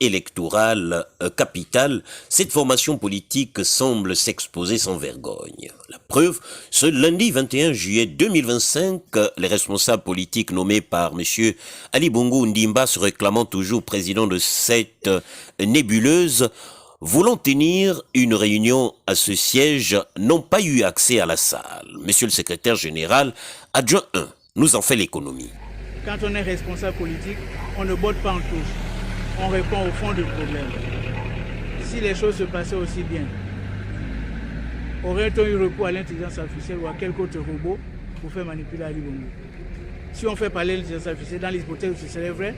électorale capitale, cette formation politique semble s'exposer sans vergogne. La preuve, ce lundi 21 juillet 2025, les responsables politiques nommés par M. Ali Bongo Ondimba, se réclamant toujours président de cette nébuleuse, voulant tenir une réunion à ce siège, n'ont pas eu accès à la salle. Monsieur le secrétaire général, adjoint 1, nous en fait l'économie. Quand on est responsable politique, on ne botte pas en touche. On répond au fond du problème. Si les choses se passaient aussi bien, aurait-on eu recours à l'intelligence artificielle ou à quelque autre robot pour faire manipuler Ali Bongo? Si on fait parler l'intelligence artificielle, dans l'hypothèse où ce serait vrai,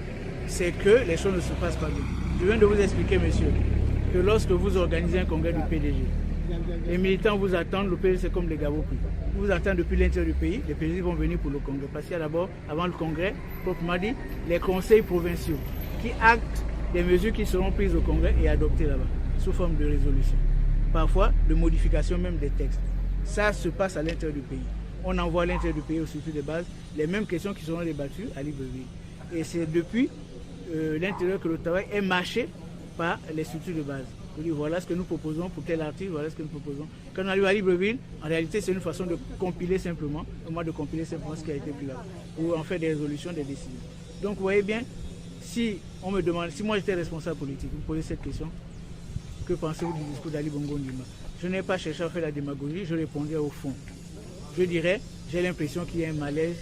c'est que les choses ne se passent pas bien. Je viens de vous expliquer, monsieur, que lorsque vous organisez un congrès du PDG, les militants vous attendent, le PDG c'est comme les gavots pris. Vous vous attendez depuis l'intérieur du pays, les PDG vont venir pour le congrès. Parce qu'il y a d'abord, avant le congrès, proprement dit, les conseils provinciaux qui actent des mesures qui seront prises au congrès et adoptées là-bas, sous forme de résolution. Parfois, de modification même des textes. Ça se passe à l'intérieur du pays. On envoie à l'intérieur du pays aux structures de base les mêmes questions qui seront débattues à Libreville. Et c'est depuis l'intérieur que le travail est marché par les structures de base. On dit voilà ce que nous proposons pour tel article, voilà ce que nous proposons. Quand on arrive à Libreville, en réalité c'est une façon de compiler simplement, de compiler simplement ce qui a été pris là, ou en fait des résolutions, des décisions. Donc vous voyez bien, si on me demande, si moi j'étais responsable politique, vous me posez cette question, que pensez-vous du discours d'Ali Bongo Ondimba? Je n'ai pas cherché à faire la démagogie, je répondais au fond. Je dirais, j'ai l'impression qu'il y a un malaise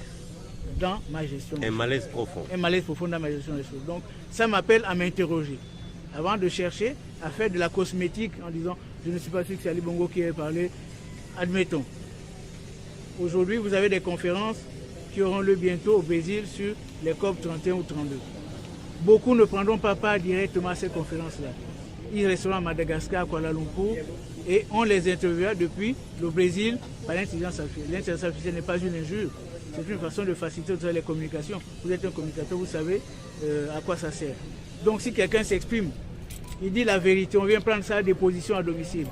dans ma gestion. Un malaise profond. Un malaise profond dans ma gestion des choses. Donc ça m'appelle à m'interroger. Avant de chercher à faire de la cosmétique en disant je ne suis pas sûr que c'est Ali Bongo qui ait parlé, admettons. Aujourd'hui, vous avez des conférences qui auront lieu bientôt au Brésil sur les COP 31 ou 32. Beaucoup ne prendront pas part directement à ces conférences-là. Ils resteront à Madagascar, à Kuala Lumpur, et on les interviewera depuis le Brésil par l'intelligence artificielle. L'intelligence artificielle n'est pas une injure, c'est une façon de faciliter les communications. Vous êtes un communicateur, vous savez à quoi ça sert. Donc si quelqu'un s'exprime, il dit la vérité, on vient prendre sa déposition à domicile.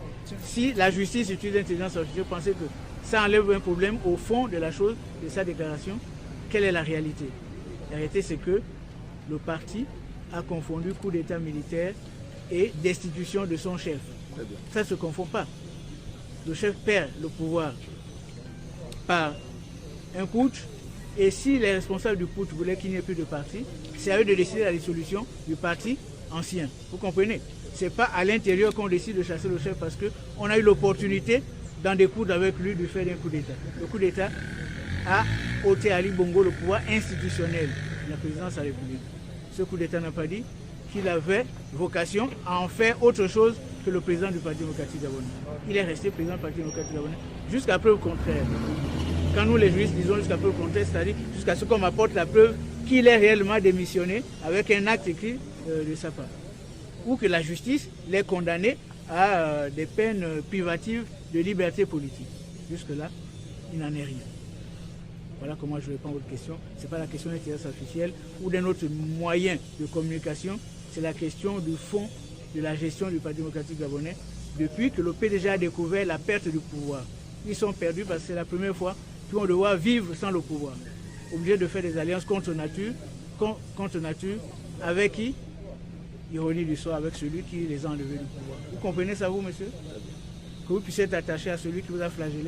Si la justice utilise l'intelligence artificielle, pensez que ça enlève un problème au fond de la chose, de sa déclaration. Quelle est la réalité? La réalité, c'est que le parti a confondu coup d'État militaire et destitution de son chef. Ça ne se confond pas. Le chef perd le pouvoir par un putsch, et si les responsables du putsch voulaient qu'il n'y ait plus de parti, c'est à eux de décider la dissolution du parti ancien. Vous comprenez? Ce n'est pas à l'intérieur qu'on décide de chasser le chef parce qu'on a eu l'opportunité d'en découdre avec lui du fait d'un coup d'État. Le coup d'État a ôté à Ali Bongo le pouvoir institutionnel de la présidence de la République. Ce coup d'État n'a pas dit qu'il avait vocation à en faire autre chose que le président du Parti démocratique gabonais. Il est resté président du Parti démocratique gabonais jusqu'à preuve contraire. Quand nous les juristes disons jusqu'à preuve contraire, c'est-à-dire jusqu'à ce qu'on m'apporte la preuve qu'il est réellement démissionné avec un acte écrit de sa part. Ou que la justice l'ait condamné à des peines privatives de liberté politique. Jusque-là, il n'en est rien. Voilà comment je réponds à votre question. Ce n'est pas la question de l'intelligence artificielle ou d'un autre moyen de communication, c'est la question du fond de la gestion du Parti démocratique gabonais depuis que le PDG a découvert la perte du pouvoir. Ils sont perdus parce que c'est la première fois qu'ils vont devoir vivre sans le pouvoir. Obligés de faire des alliances contre nature avec qui? Ironie du sort, avec celui qui les a enlevés du pouvoir. Vous comprenez ça, vous, monsieur? Que vous puissiez être attaché à celui qui vous a flagellé.